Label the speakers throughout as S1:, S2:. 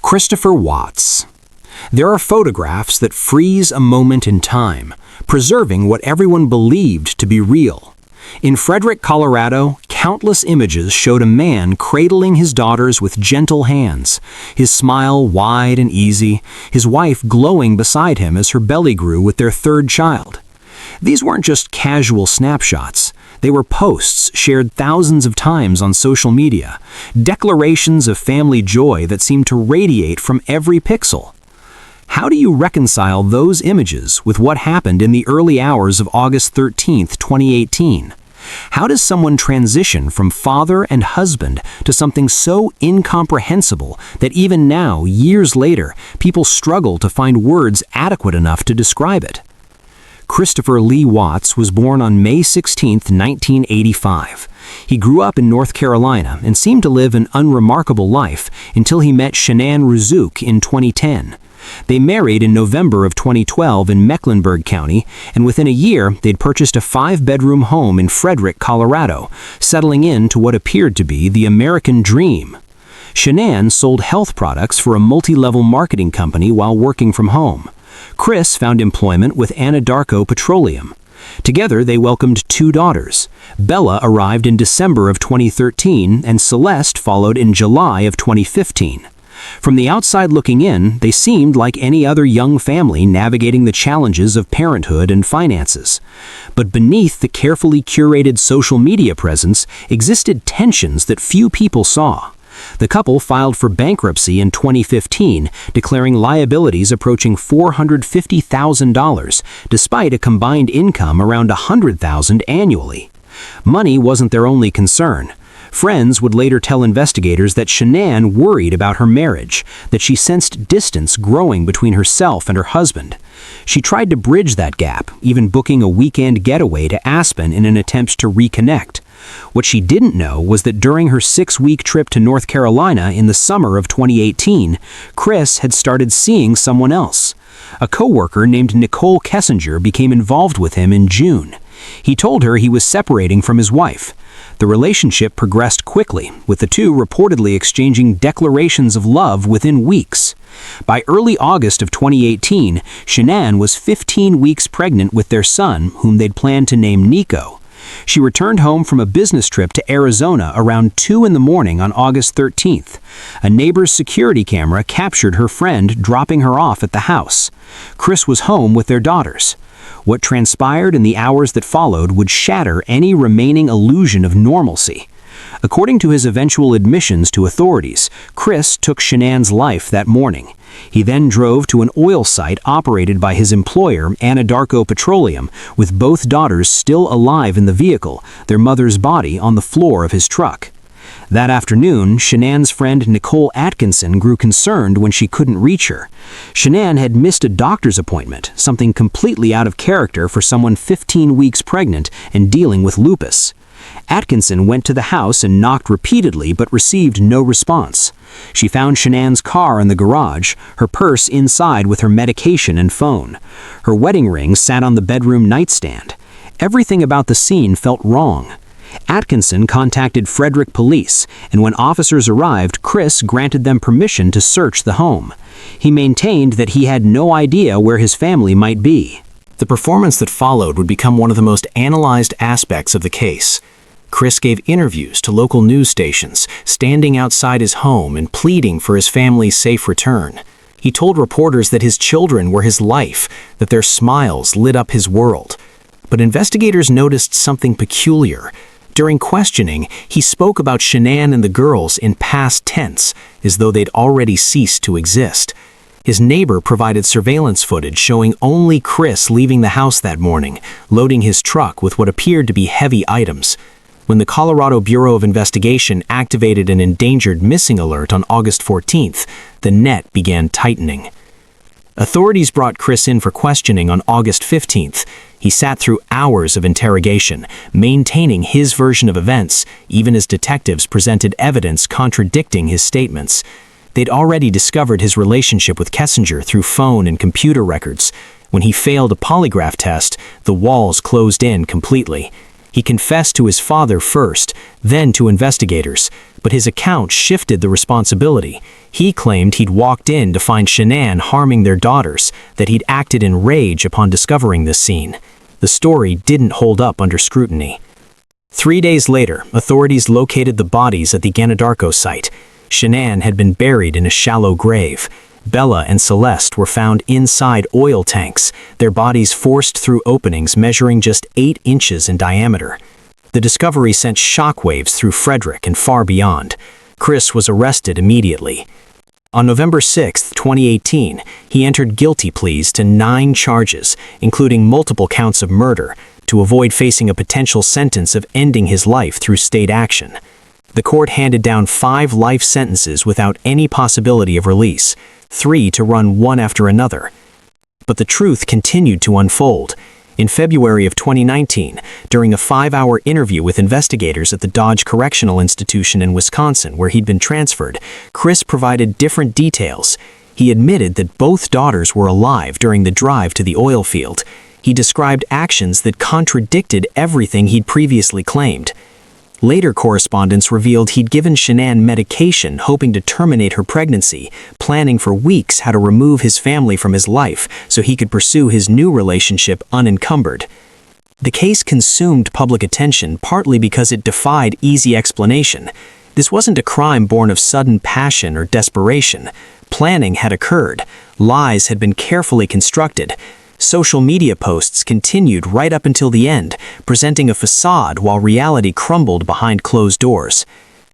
S1: Christopher Watts. There are photographs that freeze a moment in time, preserving what everyone believed to be real. In Frederick, Colorado, countless images showed a man cradling his daughters with gentle hands, his smile wide and easy, his wife glowing beside him as her belly grew with their third child. These weren't just casual snapshots. They were posts shared thousands of times on social media, declarations of family joy that seemed to radiate from every pixel. How do you reconcile those images with what happened in the early hours of August 13, 2018? How does someone transition from father and husband to something so incomprehensible that even now, years later, people struggle to find words adequate enough to describe it? Christopher Lee Watts was born on May 16, 1985. He grew up in North Carolina and seemed to live an unremarkable life until he met Shanann Rzuk in 2010. They married in November of 2012 in Mecklenburg County, and within a year, they'd purchased a 5-bedroom home in Frederick, Colorado, settling into what appeared to be the American dream. Shanann sold health products for a multi-level marketing company while working from home. Chris found employment with Anadarko Petroleum. Together, they welcomed 2 daughters. Bella arrived in December of 2013, and Celeste followed in July of 2015. From the outside looking in, they seemed like any other young family navigating the challenges of parenthood and finances. But beneath the carefully curated social media presence existed tensions that few people saw. The couple filed for bankruptcy in 2015, declaring liabilities approaching $450,000, despite a combined income around $100,000 annually. Money wasn't their only concern. Friends would later tell investigators that Shanann worried about her marriage, that she sensed distance growing between herself and her husband. She tried to bridge that gap, even booking a weekend getaway to Aspen in an attempt to reconnect. What she didn't know was that during her 6-week trip to North Carolina in the summer of 2018, Chris had started seeing someone else. A coworker named Nicole Kessinger became involved with him in June. He told her he was separating from his wife. The relationship progressed quickly, with the two reportedly exchanging declarations of love within weeks. By early August of 2018, Shanann was 15 weeks pregnant with their son, whom they'd planned to name Nico. She returned home from a business trip to Arizona around 2 in the morning on August 13th. A neighbor's security camera captured her friend dropping her off at the house. Chris was home with their daughters. What transpired in the hours that followed would shatter any remaining illusion of normalcy. According to his eventual admissions to authorities, Chris took Shanann's life that morning. He then drove to an oil site operated by his employer, Anadarko Petroleum, with both daughters still alive in the vehicle, their mother's body on the floor of his truck. That afternoon, Shanann's friend Nicole Atkinson grew concerned when she couldn't reach her. Shanann had missed a doctor's appointment, something completely out of character for someone 15 weeks pregnant and dealing with lupus. Atkinson went to the house and knocked repeatedly but received no response. She found Shanann's car in the garage, her purse inside with her medication and phone. Her wedding ring sat on the bedroom nightstand. Everything about the scene felt wrong. Atkinson contacted Frederick police, and when officers arrived, Chris granted them permission to search the home. He maintained that he had no idea where his family might be. The performance that followed would become one of the most analyzed aspects of the case. Chris gave interviews to local news stations, standing outside his home and pleading for his family's safe return. He told reporters that his children were his life, that their smiles lit up his world. But investigators noticed something peculiar. During questioning, he spoke about Shanann and the girls in past tense, as though they'd already ceased to exist. His neighbor provided surveillance footage showing only Chris leaving the house that morning, loading his truck with what appeared to be heavy items. When the Colorado Bureau of Investigation activated an endangered missing alert on August 14th, the net began tightening. Authorities brought Chris in for questioning on August 15th. He sat through hours of interrogation, maintaining his version of events, even as detectives presented evidence contradicting his statements. They'd already discovered his relationship with Kessinger through phone and computer records. When he failed a polygraph test, the walls closed in completely. He confessed to his father first, then to investigators, but his account shifted the responsibility. He claimed he'd walked in to find Shanann harming their daughters, that he'd acted in rage upon discovering this scene. The story didn't hold up under scrutiny. 3 days later, authorities located the bodies at the Anadarko site. Shanann had been buried in a shallow grave. Bella and Celeste were found inside oil tanks, their bodies forced through openings measuring just 8 inches in diameter. The discovery sent shockwaves through Frederick and far beyond. Chris was arrested immediately. On November 6, 2018, he entered guilty pleas to 9 charges, including multiple counts of murder, to avoid facing a potential sentence of ending his life through state action. The court handed down 5 life sentences without any possibility of release, 3 to run one after another. But the truth continued to unfold. In February of 2019, during a 5-hour interview with investigators at the Dodge Correctional Institution in Wisconsin, where he'd been transferred, Chris provided different details. He admitted that both daughters were alive during the drive to the oil field. He described actions that contradicted everything he'd previously claimed. Later correspondence revealed he'd given Shanann medication hoping to terminate her pregnancy, planning for weeks how to remove his family from his life so he could pursue his new relationship unencumbered. The case consumed public attention partly because it defied easy explanation. This wasn't a crime born of sudden passion or desperation. Planning had occurred. Lies had been carefully constructed. Social media posts continued right up until the end, presenting a facade while reality crumbled behind closed doors.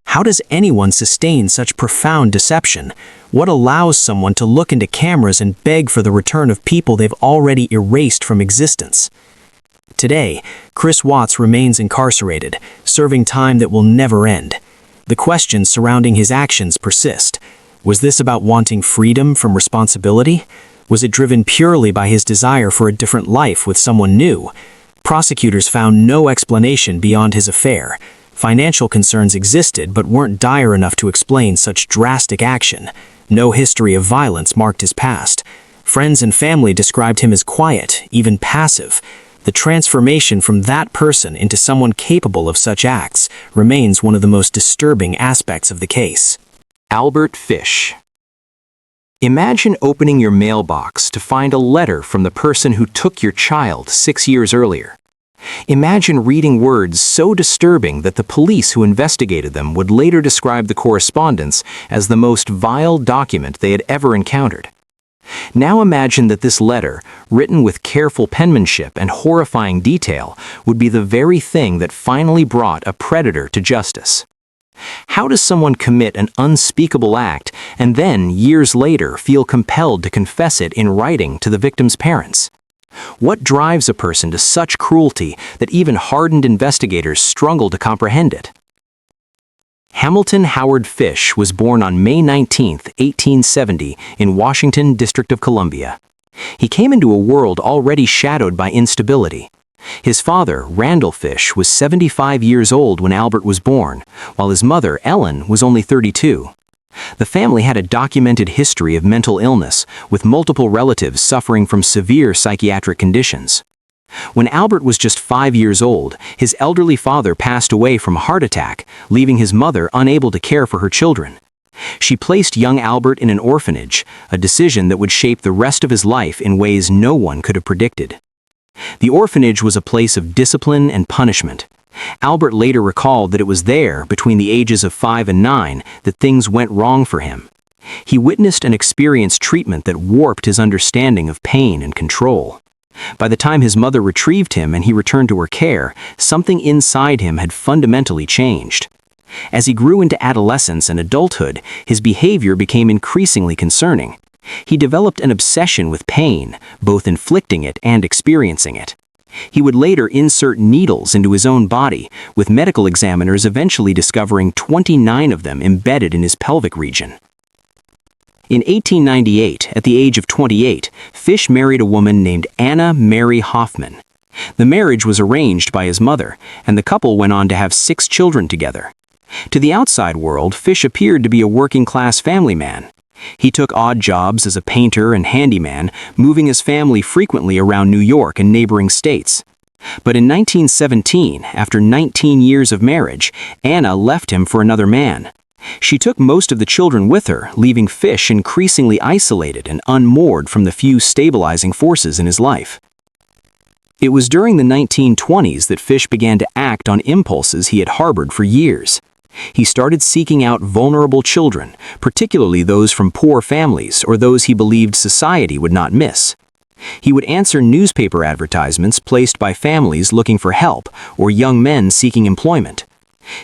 S1: How does anyone sustain such profound deception? What allows someone to look into cameras and beg for the return of people they've already erased from existence? Today, Chris Watts remains incarcerated, serving time that will never end. The questions surrounding his actions persist. Was this about wanting freedom from responsibility? Was it driven purely by his desire for a different life with someone new? Prosecutors found no explanation beyond his affair. Financial concerns existed but weren't dire enough to explain such drastic action. No history of violence marked his past. Friends and family described him as quiet, even passive. The transformation from that person into someone capable of such acts remains one of the most disturbing aspects of the case.
S2: Albert Fish. Imagine opening your mailbox to find a letter from the person who took your child 6 years earlier. Imagine reading words so disturbing that the police who investigated them would later describe the correspondence as the most vile document they had ever encountered. Now imagine that this letter, written with careful penmanship and horrifying detail, would be the very thing that finally brought a predator to justice. How does someone commit an unspeakable act and then, years later, feel compelled to confess it in writing to the victim's parents? What drives a person to such cruelty that even hardened investigators struggle to comprehend it? Hamilton Howard Fish was born on May 19, 1870, in Washington, District of Columbia. He came into a world already shadowed by instability. His father, Randall Fish, was 75 years old when Albert was born, while his mother, Ellen, was only 32. The family had a documented history of mental illness, with multiple relatives suffering from severe psychiatric conditions. When Albert was just 5 years old, his elderly father passed away from a heart attack, leaving his mother unable to care for her children. She placed young Albert in an orphanage, a decision that would shape the rest of his life in ways no one could have predicted. The orphanage was a place of discipline and punishment. Albert later recalled that it was there, between the ages of 5 and 9, that things went wrong for him. He witnessed and experienced treatment that warped his understanding of pain and control. By the time his mother retrieved him and he returned to her care, something inside him had fundamentally changed. As he grew into adolescence and adulthood, his behavior became increasingly concerning. He developed an obsession with pain, both inflicting it and experiencing it. He would later insert needles into his own body, with medical examiners eventually discovering 29 of them embedded in his pelvic region. In 1898, at the age of 28, Fish married a woman named Anna Mary Hoffman. The marriage was arranged by his mother, and the couple went on to have 6 children together. To the outside world, Fish appeared to be a working-class family man. He took odd jobs as a painter and handyman, moving his family frequently around New York and neighboring states.
S1: But in 1917, after 19 years of marriage, Anna left him for another man. She took most of the children with her, leaving Fish increasingly isolated and unmoored from the few stabilizing forces in his life. It was during the 1920s that Fish began to act on impulses he had harbored for years. He started seeking out vulnerable children, particularly those from poor families or those he believed society would not miss. He would answer newspaper advertisements placed by families looking for help or young men seeking employment.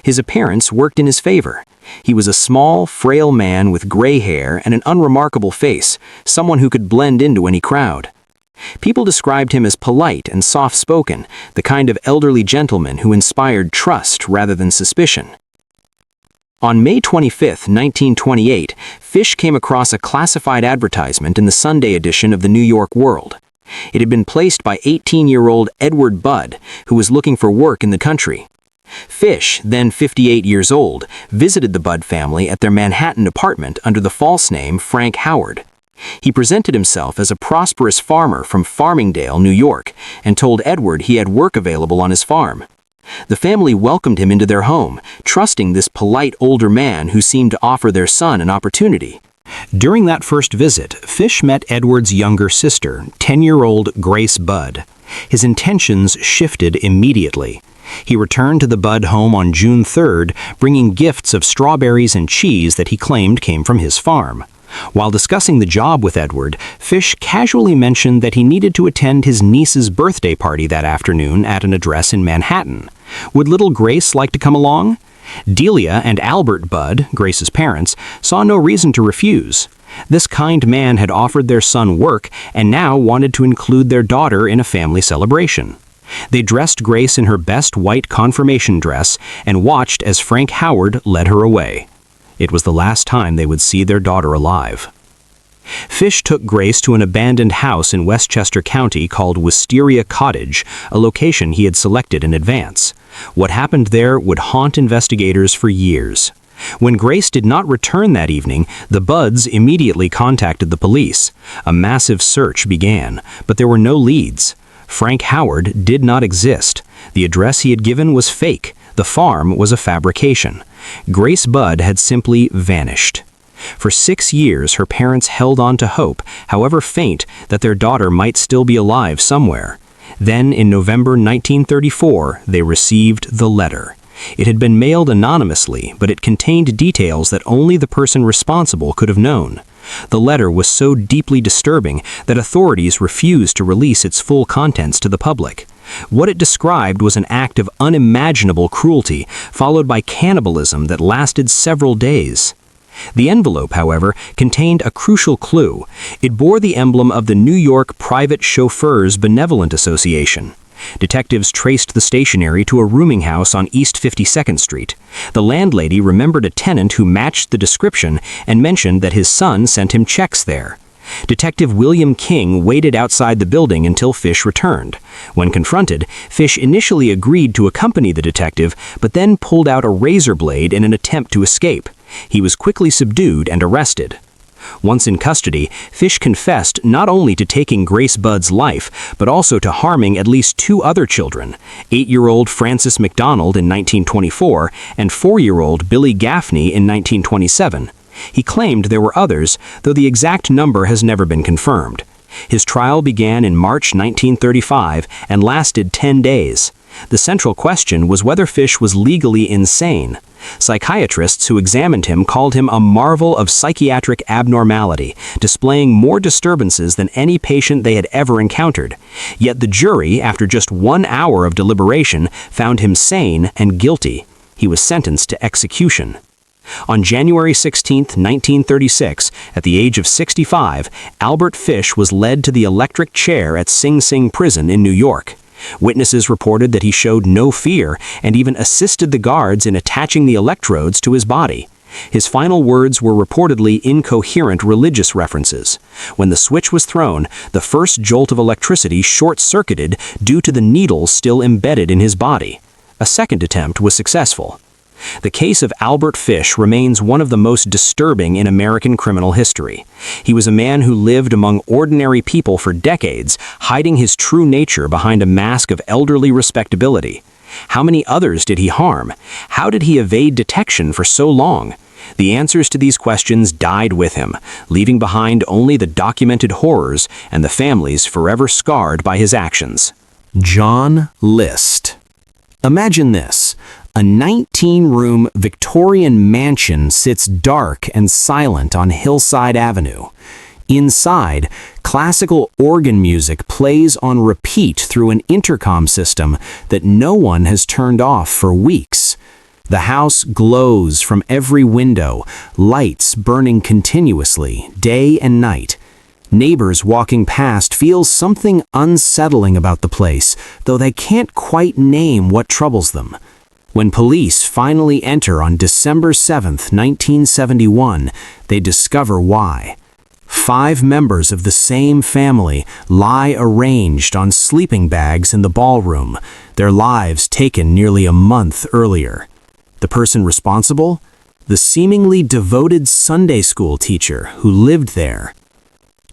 S1: His appearance worked in his favor. He was a small, frail man with gray hair and an unremarkable face, someone who could blend into any crowd. People described him as polite and soft-spoken, the kind of elderly gentleman who inspired trust rather than suspicion. On May 25, 1928, Fish came across a classified advertisement in the Sunday edition of the New York World. It had been placed by 18-year-old Edward Budd, who was looking for work in the country. Fish, then 58 years old, visited the Budd family at their Manhattan apartment under the false name Frank Howard. He presented himself as a prosperous farmer from Farmingdale, New York, and told Edward he had work available on his farm. The family welcomed him into their home, trusting this polite older man who seemed to offer their son an opportunity. During that first visit, Fish met Edward's younger sister, 10-year-old Grace Budd. His intentions shifted immediately. He returned to the Budd home on June 3rd, bringing gifts of strawberries and cheese that he claimed came from his farm. While discussing the job with Edward, Fish casually mentioned that he needed to attend his niece's birthday party that afternoon at an address in Manhattan. Would little Grace like to come along? Delia and Albert Budd, Grace's parents, saw no reason to refuse. This kind man had offered their son work and now wanted to include their daughter in a family celebration. They dressed Grace in her best white confirmation dress and watched as Frank Howard led her away. It was the last time they would see their daughter alive. Fish took Grace to an abandoned house in Westchester County called Wisteria Cottage, a location he had selected in advance. What happened there would haunt investigators for years. When Grace did not return that evening, the Budds immediately contacted the police. A massive search began, but there were no leads. Frank Howard did not exist. The address he had given was fake. The farm was a fabrication. Grace Budd had simply vanished. For 6 years, her parents held on to hope, however faint, that their daughter might still be alive somewhere. Then, in November 1934, they received the letter. It had been mailed anonymously, but it contained details that only the person responsible could have known. The letter was so deeply disturbing that authorities refused to release its full contents to the public. What it described was an act of unimaginable cruelty, followed by cannibalism that lasted several days. The envelope, however, contained a crucial clue. It bore the emblem of the New York Private Chauffeurs Benevolent Association. Detectives traced the stationery to a rooming house on East 52nd Street. The landlady remembered a tenant who matched the description and mentioned that his son sent him checks there. Detective William King waited outside the building until Fish returned. When confronted, Fish initially agreed to accompany the detective, but then pulled out a razor blade in an attempt to escape. He was quickly subdued and arrested. Once in custody, Fish confessed not only to taking Grace Budd's life, but also to harming at least 2 other children, 8-year-old Frances McDonald in 1924 and 4-year-old Billy Gaffney in 1927. He claimed there were others, though the exact number has never been confirmed. His trial began in March 1935 and lasted 10 days. The central question was whether Fish was legally insane. Psychiatrists who examined him called him a marvel of psychiatric abnormality, displaying more disturbances than any patient they had ever encountered. Yet the jury, after just 1 hour of deliberation, found him sane and guilty. He was sentenced to execution. On January 16, 1936, at the age of 65, Albert Fish was led to the electric chair at Sing Sing Prison in New York. Witnesses reported that he showed no fear and even assisted the guards in attaching the electrodes to his body. His final words were reportedly incoherent religious references. When the switch was thrown, the first jolt of electricity short-circuited due to the needles still embedded in his body. A second attempt was successful. The case of Albert Fish remains one of the most disturbing in American criminal history. He was a man who lived among ordinary people for decades, hiding his true nature behind a mask of elderly respectability. How many others did he harm? How did he evade detection for so long? The answers to these questions died with him, leaving behind only the documented horrors and the families forever scarred by his actions. John List. Imagine this. A 19-room Victorian mansion sits dark and silent on Hillside Avenue. Inside, classical organ music plays on repeat through an intercom system that no one has turned off for weeks. The house glows from every window, lights burning continuously, day and night. Neighbors walking past feel something unsettling about the place, though they can't quite name what troubles them. When police finally enter on December 7, 1971, they discover why. 5 members of the same family lie arranged on sleeping bags in the ballroom, their lives taken nearly a month earlier. The person responsible? The seemingly devoted Sunday school teacher who lived there.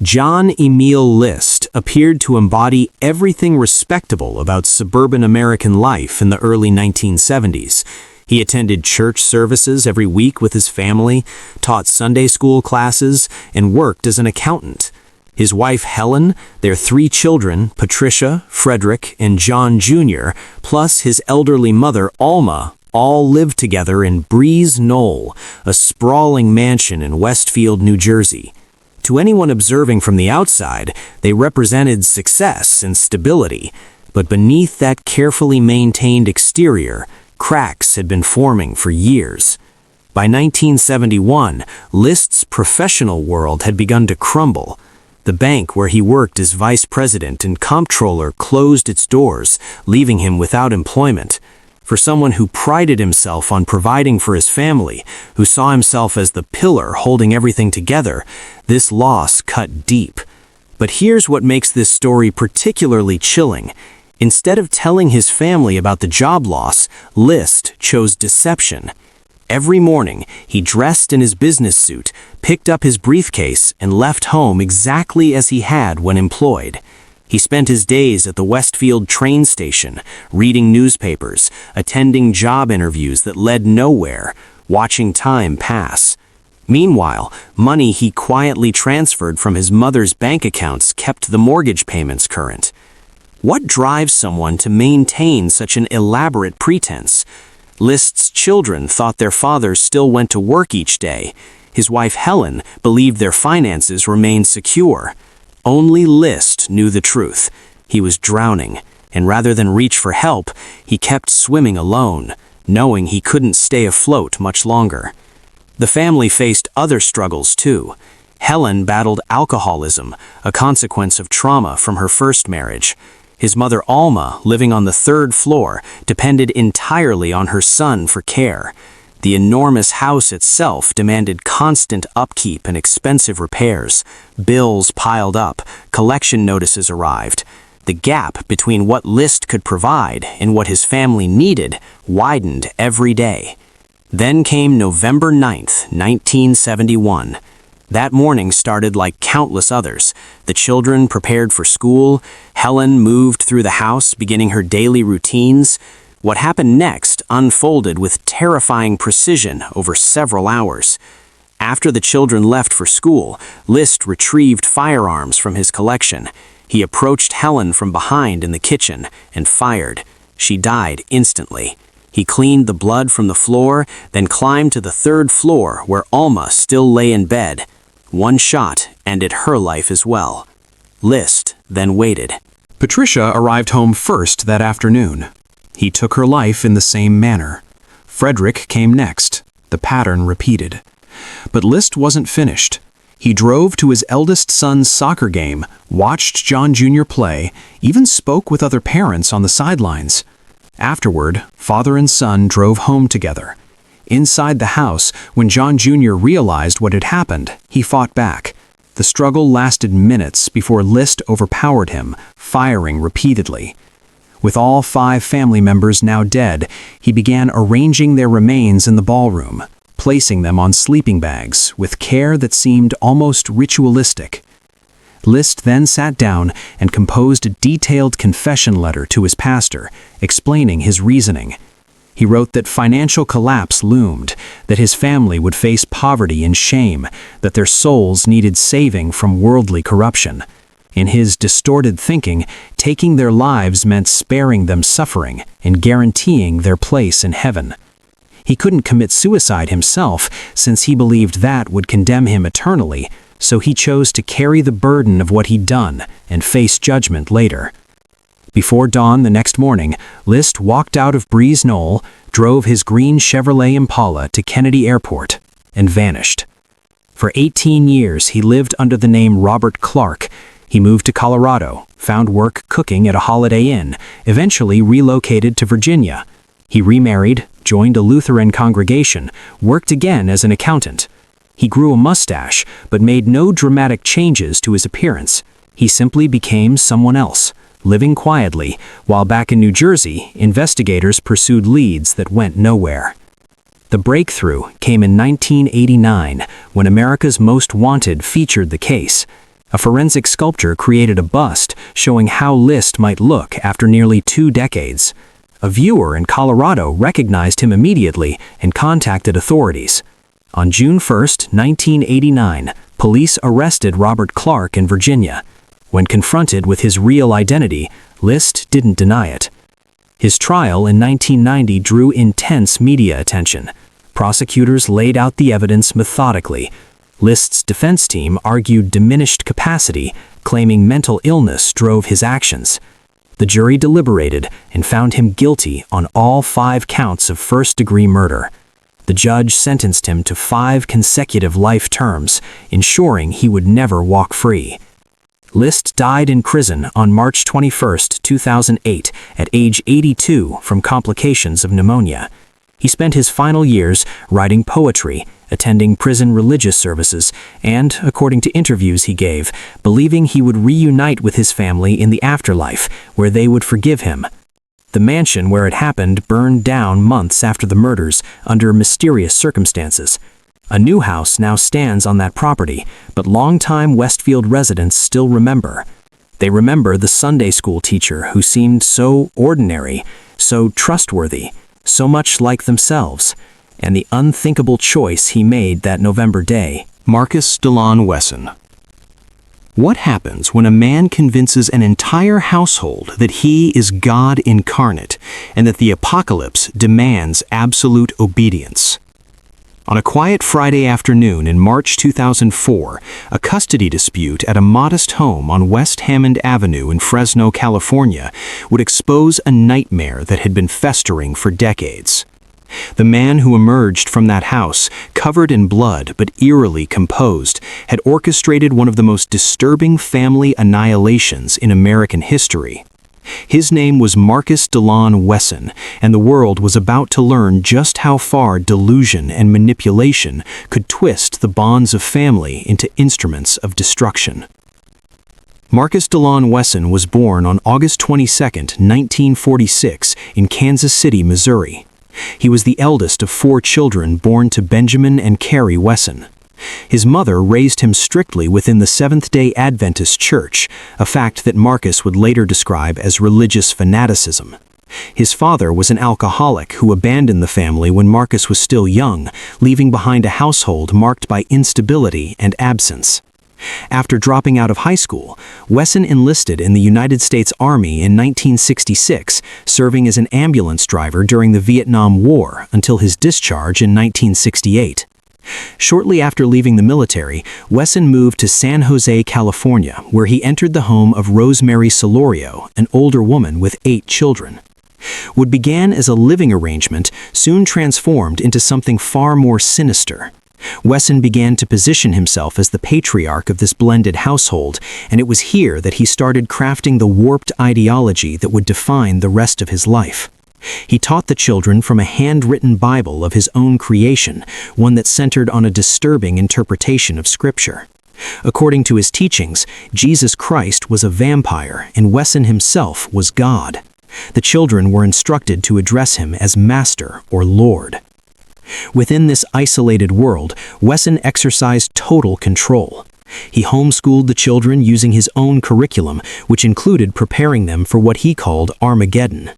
S1: John Emil List appeared to embody everything respectable about suburban American life in the early 1970s. He attended church services every week with his family, taught Sunday school classes, and worked as an accountant. His wife Helen, their 3 children, Patricia, Frederick, and John Jr., plus his elderly mother Alma, all lived together in Breeze Knoll, a sprawling mansion in Westfield, New Jersey. To anyone observing from the outside, they represented success and stability, but beneath that carefully maintained exterior, cracks had been forming for years. By 1971, List's professional world had begun to crumble. The bank where he worked as vice president and comptroller closed its doors, leaving him without employment. For someone who prided himself on providing for his family, who saw himself as the pillar holding everything together, this loss cut deep. But here's what makes this story particularly chilling. Instead of telling his family about the job loss, List chose deception. Every morning, he dressed in his business suit, picked up his briefcase, and left home exactly as he had when employed. He spent his days at the Westfield train station, reading newspapers, attending job interviews that led nowhere, watching time pass. Meanwhile, money he quietly transferred from his mother's bank accounts kept the mortgage payments current. What drives someone to maintain such an elaborate pretense? List's children thought their father still went to work each day. His wife Helen believed their finances remained secure. Only List knew the truth. He was drowning, and rather than reach for help, he kept swimming alone, knowing he couldn't stay afloat much longer. The family faced other struggles too. Helen battled alcoholism, a consequence of trauma from her first marriage. His mother Alma, living on the 3rd floor, depended entirely on her son for care. The enormous house itself demanded constant upkeep and expensive repairs. Bills piled up, collection notices arrived. The gap between what List could provide and what his family needed widened every day. Then came November 9th, 1971. That morning started like countless others. The children prepared for school. Helen moved through the house, beginning her daily routines. What happened next unfolded with terrifying precision over several hours. After the children left for school, List retrieved firearms from his collection. He approached Helen from behind in the kitchen and fired. She died instantly. He cleaned the blood from the floor, then climbed to the 3rd floor where Alma still lay in bed. One shot ended her life as well. List then waited. Patricia arrived home first that afternoon. He took her life in the same manner. Frederick came next. The pattern repeated. But List wasn't finished. He drove to his eldest son's soccer game, watched John Jr. play, even spoke with other parents on the sidelines. Afterward, father and son drove home together. Inside the house, when John Jr. realized what had happened, he fought back. The struggle lasted minutes before List overpowered him, firing repeatedly. With all 5 family members now dead, he began arranging their remains in the ballroom, placing them on sleeping bags with care that seemed almost ritualistic. List then sat down and composed a detailed confession letter to his pastor, explaining his reasoning. He wrote that financial collapse loomed, that his family would face poverty and shame, that their souls needed saving from worldly corruption. In his distorted thinking, taking their lives meant sparing them suffering and guaranteeing their place in heaven. He couldn't commit suicide himself since he believed that would condemn him eternally, so he chose to carry the burden of what he'd done and face judgment later. Before dawn the next morning, List walked out of Breeze Knoll, drove his green Chevrolet Impala to Kennedy Airport, and vanished. For 18 years, he lived under the name Robert Clark. He moved to Colorado, found work cooking at a Holiday Inn, eventually relocated to Virginia. He remarried, joined a Lutheran congregation, worked again as an accountant. He grew a mustache, but made no dramatic changes to his appearance. He simply became someone else, living quietly, while back in New Jersey, investigators pursued leads that went nowhere. The breakthrough came in 1989, when America's Most Wanted featured the case. A forensic sculptor created a bust showing how List might look after nearly 2 decades. A viewer in Colorado recognized him immediately and contacted authorities. On June 1, 1989, police arrested Robert Clark in Virginia. When confronted with his real identity, List didn't deny it. His trial in 1990 drew intense media attention. Prosecutors laid out the evidence methodically. List's defense team argued diminished capacity, claiming mental illness drove his actions. The jury deliberated and found him guilty on all 5 counts of first-degree murder. The judge sentenced him to 5 consecutive life terms, ensuring he would never walk free. List died in prison on March 21, 2008, at age 82 from complications of pneumonia. He spent his final years writing poetry, attending prison religious services, and, according to interviews he gave, believing he would reunite with his family in the afterlife, where they would forgive him. The mansion where it happened burned down months after the murders under mysterious circumstances. A new house now stands on that property, but longtime Westfield residents still remember. They remember the Sunday school teacher who seemed so ordinary, so trustworthy, so much like themselves, and the unthinkable choice he made that November day.
S2: Marcus Dillon Wesson. What happens when a man convinces an entire household that he is God incarnate and that the apocalypse demands absolute obedience? On a quiet Friday afternoon in March 2004, a custody dispute at a modest home on West Hammond Avenue in Fresno, California, would expose a nightmare that had been festering for decades. The man who emerged from that house, covered in blood but eerily composed, had orchestrated one of the most disturbing family annihilations in American history. His name was Marcus Dillon Wesson, and the world was about to learn just how far delusion and manipulation could twist the bonds of family into instruments of destruction. Marcus Dillon Wesson was born on August 22, 1946, in Kansas City, Missouri. He was the eldest of 4 children born to Benjamin and Carrie Wesson. His mother raised him strictly within the Seventh-day Adventist Church, a fact that Marcus would later describe as religious fanaticism. His father was an alcoholic who abandoned the family when Marcus was still young, leaving behind a household marked by instability and absence. After dropping out of high school, Wesson enlisted in the United States Army in 1966, serving as an ambulance driver during the Vietnam War until his discharge in 1968. Shortly after leaving the military, Wesson moved to San Jose, California, where he entered the home of Rosemary Solorio, an older woman with 8 children. What began as a living arrangement soon transformed into something far more sinister. Wesson began to position himself as the patriarch of this blended household, and it was here that he started crafting the warped ideology that would define the rest of his life. He taught the children from a handwritten Bible of his own creation, one that centered on a disturbing interpretation of Scripture. According to his teachings, Jesus Christ was a vampire and Wesson himself was God.
S1: The children were instructed to address him as master or lord. Within this isolated world, Wesson exercised total control. He homeschooled the children using his own curriculum, which included preparing them for what he called Armageddon.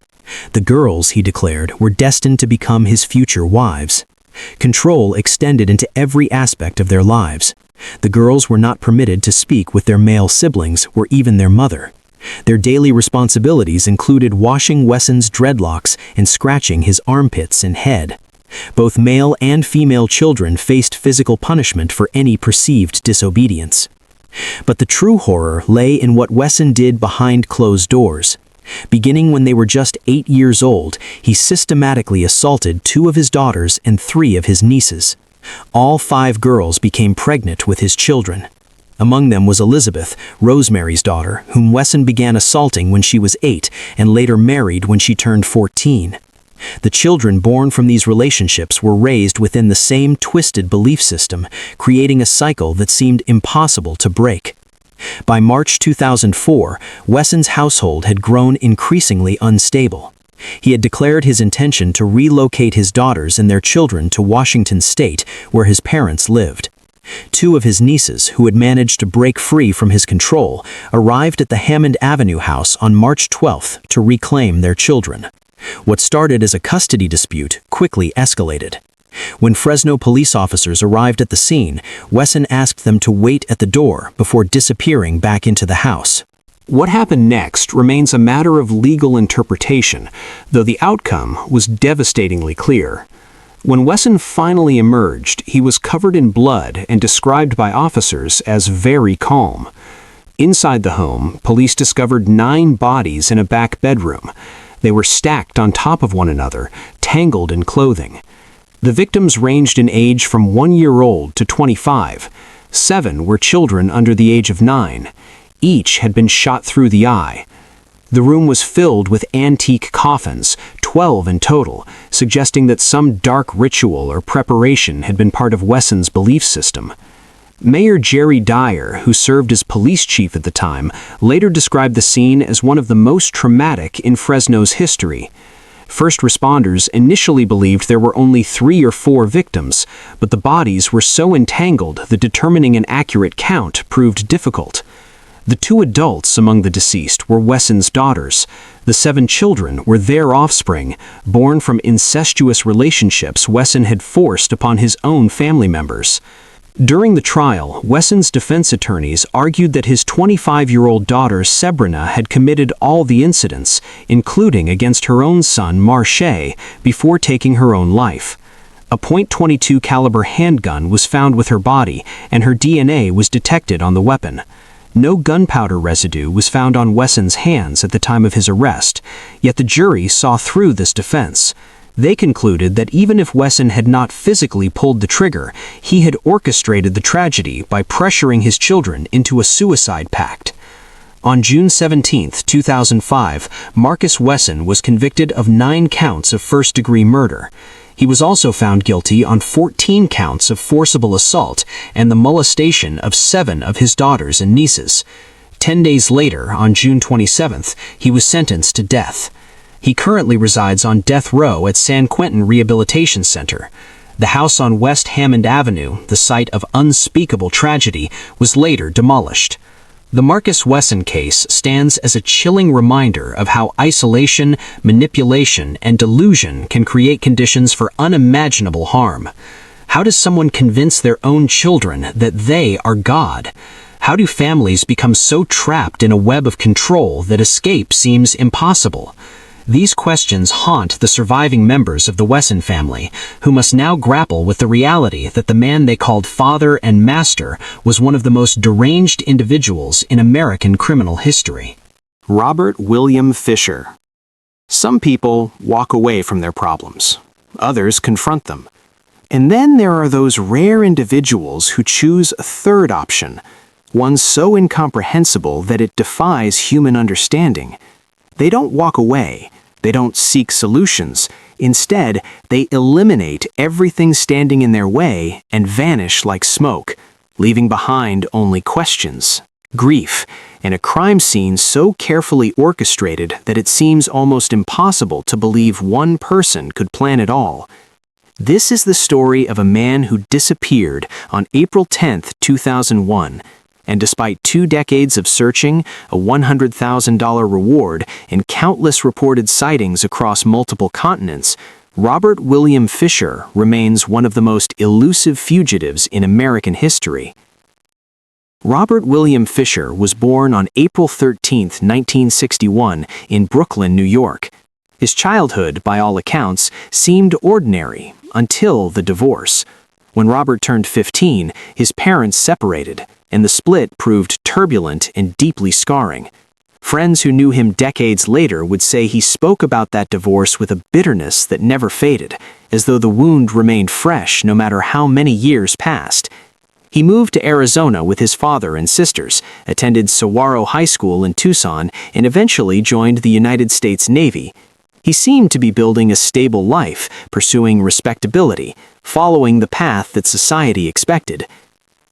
S1: The girls, he declared, were destined to become his future wives. Control extended into every aspect of their lives. The girls were not permitted to speak with their male siblings or even their mother. Their daily responsibilities included washing Wesson's dreadlocks and scratching his armpits and head. Both male and female children faced physical punishment for any perceived disobedience. But the true horror lay in what Wesson did behind closed doors. Beginning when they were just 8 years old, he systematically assaulted 2 of his daughters and 3 of his nieces. All 5 girls became pregnant with his children. Among them was Elizabeth, Rosemary's daughter, whom Wesson began assaulting when she was 8 and later married when she turned 14. The children born from these relationships were raised within the same twisted belief system, creating a cycle that seemed impossible to break. By March 2004, Wesson's household had grown increasingly unstable. He had declared his intention to relocate his daughters and their children to Washington State, where his parents lived. 2 of his nieces, who had managed to break free from his control, arrived at the Hammond Avenue house on March 12th to reclaim their children. What started as a custody dispute quickly escalated. When Fresno police officers arrived at the scene, Wesson asked them to wait at the door before disappearing back into the house. What happened next remains a matter of legal interpretation, though the outcome was devastatingly clear. When Wesson finally emerged, he was covered in blood and described by officers as very calm. Inside the home, police discovered 9 bodies in a back bedroom. They were stacked on top of one another, tangled in clothing. The victims ranged in age from 1-year-old to 25. 7 were children under the age of 9. Each had been shot through the eye. The room was filled with antique coffins, 12 in total, suggesting that some dark ritual or preparation had been part of Wesson's belief system. Mayor Jerry Dyer, who served as police chief at the time, later described the scene as one of the most traumatic in Fresno's history. First responders initially believed there were only 3 or 4 victims, but the bodies were so entangled that determining an accurate count proved difficult. The 2 adults among the deceased were Wesson's daughters. The 7 children were their offspring, born from incestuous relationships Wesson had forced upon his own family members. During the trial, Wesson's defense attorneys argued that his 25-year-old daughter Sabrina had committed all the incidents, including against her own son Marche, before taking her own life. A .22 caliber handgun was found with her body, and her DNA was detected on the weapon. No gunpowder residue was found on Wesson's hands at the time of his arrest, yet the jury saw through this defense. They concluded that even if Wesson had not physically pulled the trigger, he had orchestrated the tragedy by pressuring his children into a suicide pact. On June 17, 2005, Marcus Wesson was convicted of 9 counts of first-degree murder. He was also found guilty on 14 counts of forcible assault and the molestation of 7 of his daughters and nieces. 10 days later, on June 27th, he was sentenced to death. He currently resides on death row at San Quentin Rehabilitation Center. The house on West Hammond Avenue, the site of unspeakable tragedy, was later demolished. The Marcus Wesson case stands as a chilling reminder of how isolation, manipulation, and delusion can create conditions for unimaginable harm. How does someone convince their own children that they are God? How do families become so trapped in a web of control that escape seems impossible? These questions haunt the surviving members of the Wesson family, who must now grapple with the reality that the man they called father and master was one of the most deranged individuals in American criminal history. Robert William Fiser. Some people walk away from their problems. Others confront them. And then there are those rare individuals who choose a third option, one so incomprehensible that it defies human understanding. They don't walk away. They don't seek solutions. Instead, they eliminate everything standing in their way and vanish like smoke, leaving behind only questions, grief,
S2: and a crime scene so carefully orchestrated that it seems almost impossible to believe one person could plan it all. This is the story of a man who disappeared on April 10, 2001, and despite 2 decades of searching, a $100,000 reward, and countless reported sightings across multiple continents, Robert William Fisher remains one of the most elusive fugitives in American history. Robert William Fisher was born on April 13, 1961, in Brooklyn, New York. His childhood, by all accounts, seemed ordinary until the divorce. When Robert turned 15, his parents separated, and the split proved turbulent and deeply scarring. Friends who knew him decades later would say he spoke about that divorce with a bitterness that never faded, as though the wound remained fresh no matter how many years passed. He moved to Arizona with his father and sisters, attended Saguaro High School in Tucson, and eventually joined the United States Navy. He seemed to be building a stable life, pursuing respectability, following the path that society expected.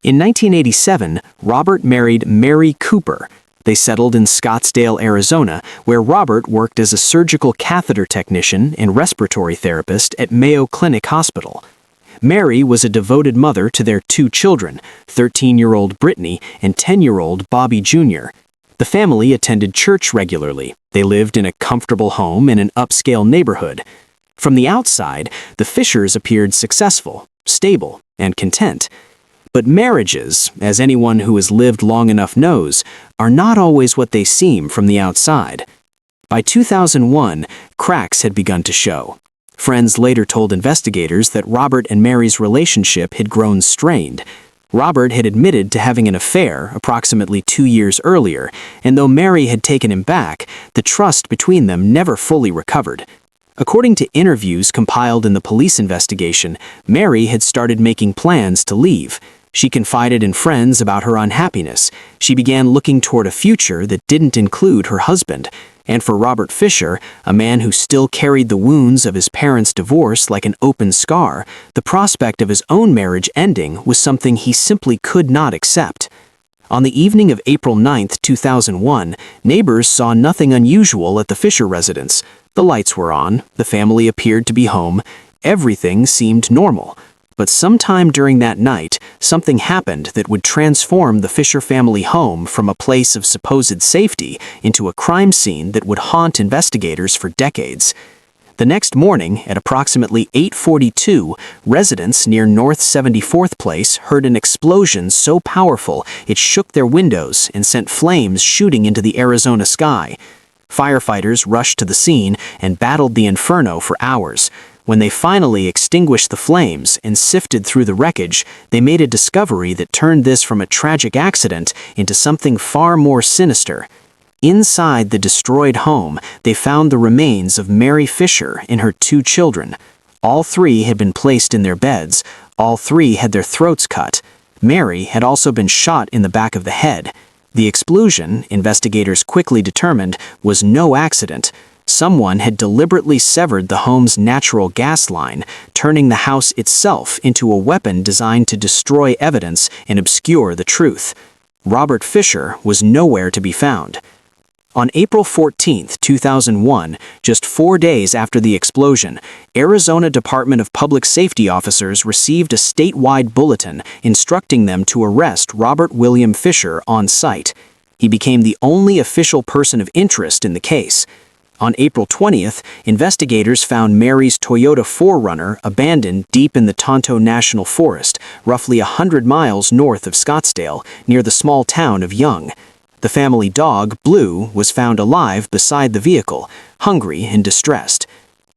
S2: In 1987, Robert married Mary Cooper. They settled in Scottsdale, Arizona, where Robert worked as a surgical catheter technician and respiratory therapist at Mayo Clinic Hospital. Mary was a devoted mother to their 2 children, 13-year-old Brittany and 10-year-old Bobby Jr. The family attended church regularly. They lived in a comfortable home in an upscale neighborhood. From the outside, the Fishers appeared successful, stable, and content. But marriages, as anyone who has lived long enough knows, are not always what they seem from the outside. By 2001, cracks had begun to show. Friends later told investigators that Robert and Mary's relationship had grown strained. Robert had admitted to having an affair approximately 2 years earlier, and though Mary had taken him back, the trust between them never fully recovered. According to interviews compiled in the police investigation, Mary had started making plans to leave. She confided in friends about her unhappiness. She began looking toward a future that didn't include her husband. And for Robert Fisher, a man who still carried the wounds of his parents' divorce like an open scar, the prospect of his own marriage ending was something he simply could not accept. On the evening of April 9, 2001, neighbors saw nothing unusual at the Fisher residence. The lights were on, the family appeared to be home, everything seemed normal. But sometime during that night, something happened that would transform the Fisher family home from a place of supposed safety into a crime scene that would haunt investigators for decades. The next morning, at approximately 8:42, residents near North 74th Place heard an explosion so powerful it shook their windows and sent flames shooting into the Arizona sky. Firefighters rushed to the scene and battled the inferno for hours. When they finally extinguished the flames and sifted through the wreckage, they made a discovery that turned this from a tragic accident into something far more sinister. Inside the destroyed home, they found the remains of Mary Fisher and her 2 children. All 3 had been placed in their beds. All 3 had their throats cut. Mary had also been shot in the back of the head. The explosion, investigators quickly determined, was no accident. Someone had deliberately severed the home's natural gas line, turning the house itself into a weapon designed to destroy evidence and obscure the truth. Robert Fisher was nowhere to be found. On April 14, 2001, just 4 days after the explosion, Arizona Department of Public Safety officers received a statewide bulletin instructing them to arrest Robert William Fisher on site. He became the only official person of interest in the case. On April 20th, investigators found Mary's Toyota 4Runner abandoned deep in the Tonto National Forest, roughly 100 miles north of Scottsdale, near the small town of Young. The family dog, Blue, was found alive beside the vehicle, hungry and distressed.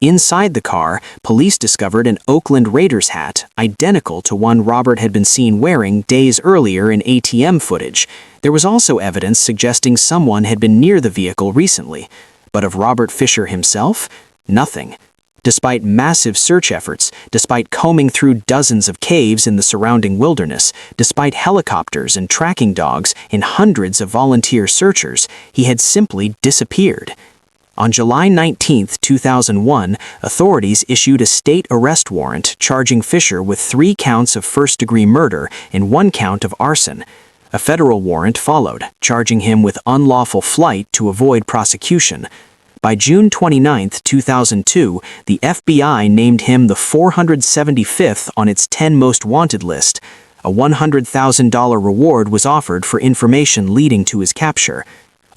S2: Inside the car, police discovered an Oakland Raiders hat identical to one Robert had been seen wearing days earlier in ATM footage. There was also evidence suggesting someone had been near the vehicle recently. But of Robert Fisher himself, nothing. Despite massive search efforts, despite combing through dozens of caves in the surrounding wilderness, despite helicopters and tracking dogs and hundreds of volunteer searchers, he had simply disappeared. On July 19, 2001, authorities issued a state arrest warrant charging Fisher with 3 counts of first-degree murder and 1 count of arson. A federal warrant followed, charging him with unlawful flight to avoid prosecution. By June 29, 2002, the FBI named him the 475th on its 10 most wanted list. A $100,000 reward was offered for information leading to his capture.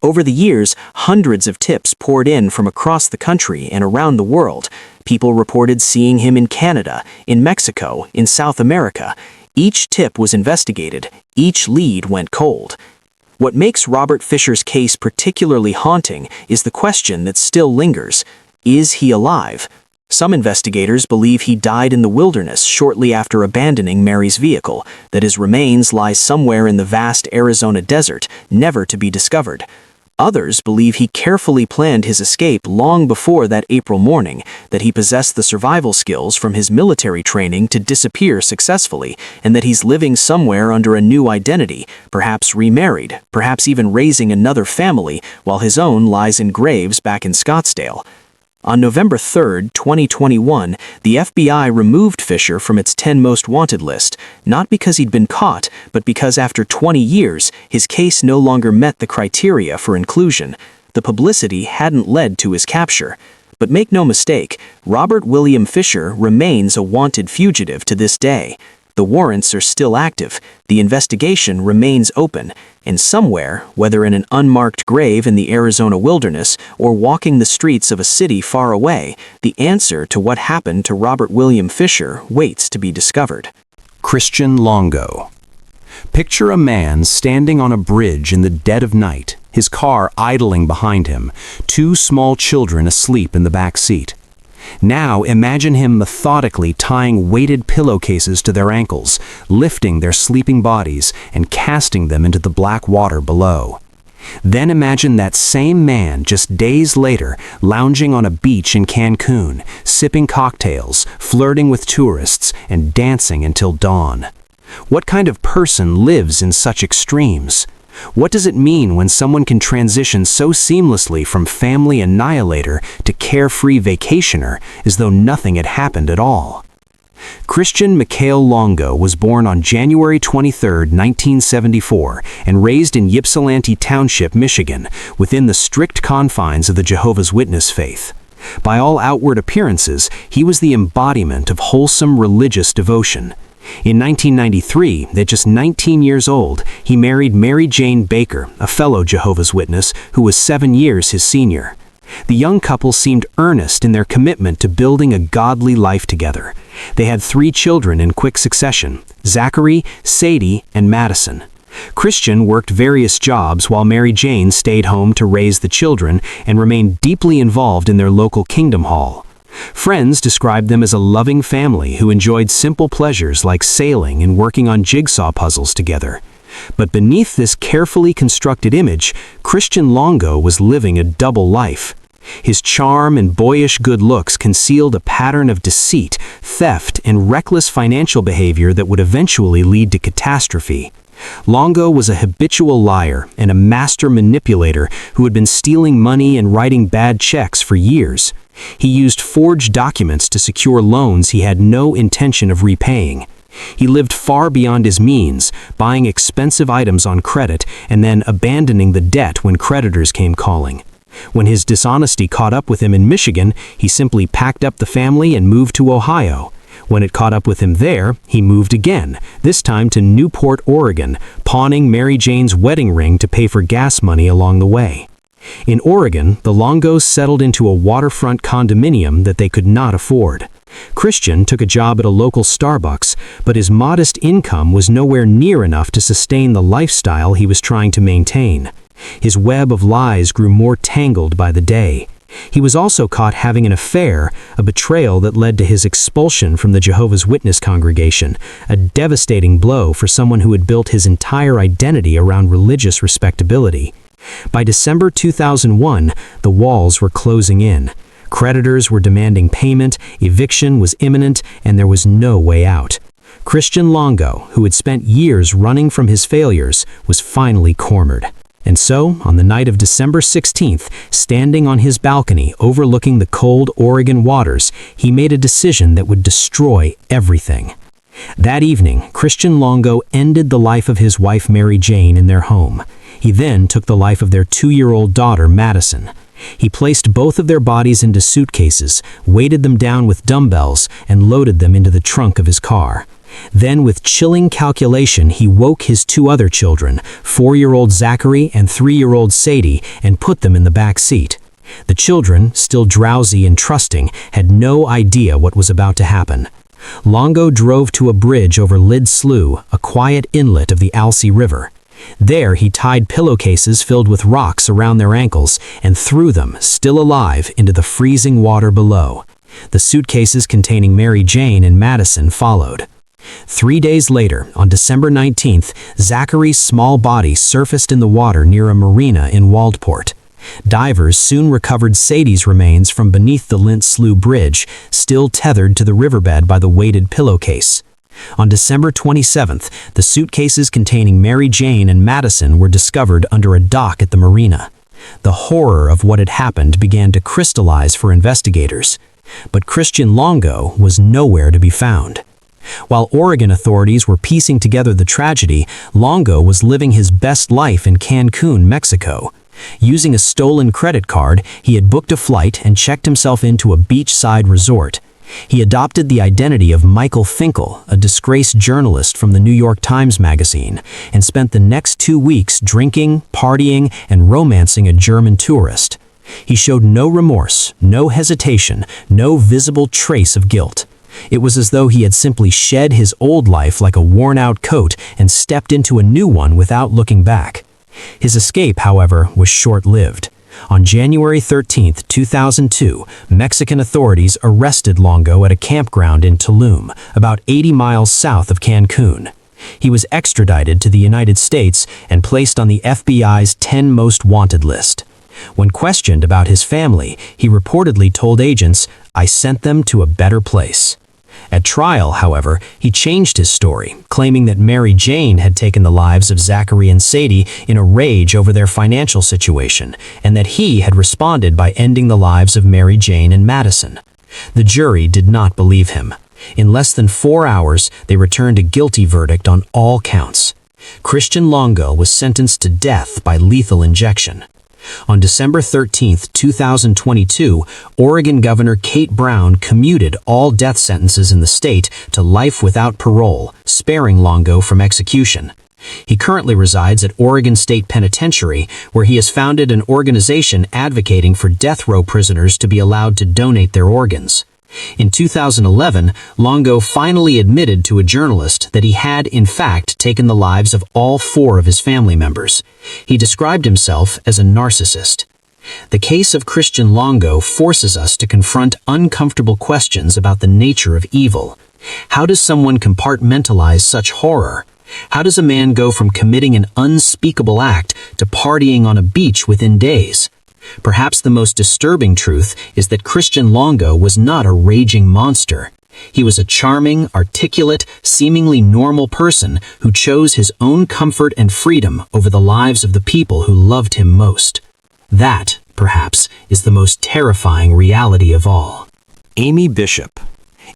S2: Over the years, hundreds of tips poured in from across the country and around the world. People reported seeing him in Canada, in Mexico, in South America. Each tip was investigated. Each lead went cold. What makes Robert Fiser's case particularly haunting is the question that still lingers: is he alive? Some investigators believe he died in the wilderness shortly after abandoning Mary's vehicle, that his remains lie somewhere in the vast Arizona desert, never to be discovered. Others believe he carefully planned his escape long before that April morning, that he possessed the survival skills from his military training to disappear successfully, and that he's living somewhere under a new identity, perhaps remarried, perhaps even raising another family, while his own lies in graves back in Scottsdale. On November 3, 2021, the FBI removed Fiser from its 10 most wanted list, not because he'd been caught, but because after 20 years, his case no longer met the criteria for inclusion. The publicity hadn't led to his capture. But make no mistake, Robert William Fiser remains a wanted fugitive to this day. The warrants are still active, the investigation remains open, and somewhere, whether in an unmarked grave in the Arizona wilderness or walking the streets of a city far away, the answer to what happened to Robert William Fiser waits to be discovered.
S1: Christian Longo. Picture a man standing on a bridge in the dead of night, his car idling behind him, two small children asleep in the back seat. Now imagine him methodically tying weighted pillowcases to their ankles, lifting their sleeping bodies and casting them into the black water below. Then imagine that same man just days later lounging on a beach in Cancun, sipping cocktails, flirting with tourists, and dancing until dawn. What kind of person lives in such extremes? What does it mean when someone can transition so seamlessly from family annihilator to carefree vacationer as though nothing had happened at all? Christian Mikhail Longo was born on January 23, 1974, and raised in Ypsilanti Township, Michigan, within the strict confines of the Jehovah's Witness faith. By all outward appearances, he was the embodiment of wholesome religious devotion. In 1993, at just 19 years old, he married Mary Jane Baker, a fellow Jehovah's Witness who was 7 years his senior. The young couple seemed earnest in their commitment to building a godly life together. They had 3 children in quick succession: Zachary, Sadie, and Madison. Christian worked various jobs while Mary Jane stayed home to raise the children and remained deeply involved in their local Kingdom Hall. Friends described them as a loving family who enjoyed simple pleasures like sailing and working on jigsaw puzzles together. But beneath this carefully constructed image, Christian Longo was living a double life. His charm and boyish good looks concealed a pattern of deceit, theft, and reckless financial behavior that would eventually lead to catastrophe. Longo was a habitual liar and a master manipulator who had been stealing money and writing bad checks for years. He used forged documents to secure loans he had no intention of repaying. He lived far beyond his means, buying expensive items on credit and then abandoning the debt when creditors came calling. When his dishonesty caught up with him in Michigan, he simply packed up the family and moved to Ohio. When it caught up with him there, he moved again, this time to Newport, Oregon, pawning Mary Jane's wedding ring to pay for gas money along the way. In Oregon, the Longos settled into a waterfront condominium that they could not afford. Christian took a job at a local Starbucks, but his modest income was nowhere near enough to sustain the lifestyle he was trying to maintain. His web of lies grew more tangled by the day. He was also caught having an affair, a betrayal that led to his expulsion from the Jehovah's Witness congregation, a devastating blow for someone who had built his entire identity around religious respectability. By December 2001, the walls were closing in. Creditors were demanding payment, eviction was imminent, and there was no way out. Christian Longo, who had spent years running from his failures, was finally cornered. And so, on the night of December 16th, standing on his balcony overlooking the cold Oregon waters, he made a decision that would destroy everything. That evening, Christian Longo ended the life of his wife Mary Jane in their home. He then took the life of their 2-year-old daughter Madison. He placed both of their bodies into suitcases, weighted them down with dumbbells, and loaded them into the trunk of his car. Then, with chilling calculation, he woke his 2 other children, 4-year-old Zachary and 3-year-old Sadie, and put them in the back seat. The children, still drowsy and trusting, had no idea what was about to happen. Longo drove to a bridge over Lid Slough, a quiet inlet of the Alsea River. There he tied pillowcases filled with rocks around their ankles and threw them, still alive, into the freezing water below. The suitcases containing Mary Jane and Madison followed. 3 days later, on December 19th, Zachary's small body surfaced in the water near a marina in Waldport. Divers soon recovered Sadie's remains from beneath the Lint Slough Bridge, still tethered to the riverbed by the weighted pillowcase. On December 27th, the suitcases containing Mary Jane and Madison were discovered under a dock at the marina. The horror of what had happened began to crystallize for investigators. But Christian Longo was nowhere to be found. While Oregon authorities were piecing together the tragedy, Longo was living his best life in Cancun, Mexico. Using a stolen credit card, he had booked a flight and checked himself into a beachside resort. He adopted the identity of Michael Finkel, a disgraced journalist from the New York Times magazine, and spent the next 2 weeks drinking, partying, and romancing a German tourist. He showed no remorse, no hesitation, no visible trace of guilt. It was as though he had simply shed his old life like a worn-out coat and stepped into a new one without looking back. His escape, however, was short-lived. On January 13, 2002, Mexican authorities arrested Longo at a campground in Tulum, about 80 miles south of Cancun. He was extradited to the United States and placed on the FBI's 10 Most Wanted list. When questioned about his family, he reportedly told agents, "I sent them to a better place." At trial, however, he changed his story, claiming that Mary Jane had taken the lives of Zachary and Sadie in a rage over their financial situation, and that he had responded by ending the lives of Mary Jane and Madison. The jury did not believe him. In less than 4 hours, they returned a guilty verdict on all counts. Christian Longo was sentenced to death by lethal injection. On December 13, 2022, Oregon Governor Kate Brown commuted all death sentences in the state to life without parole, sparing Longo from execution. He currently resides at Oregon State Penitentiary, where he has founded an organization advocating for death row prisoners to be allowed to donate their organs. In 2011, Longo finally admitted to a journalist that he had, in fact, taken the lives of all 4 of his family members. He described himself as a narcissist. The case of Christian Longo forces us to confront uncomfortable questions about the nature of evil. How does someone compartmentalize such horror? How does a man go from committing an unspeakable act to partying on a beach within days? Perhaps the most disturbing truth is that Christian Longo was not a raging monster. He was a charming, articulate, seemingly normal person who chose his own comfort and freedom over the lives of the people who loved him most. That, perhaps, is the most terrifying reality of all.
S2: Amy Bishop.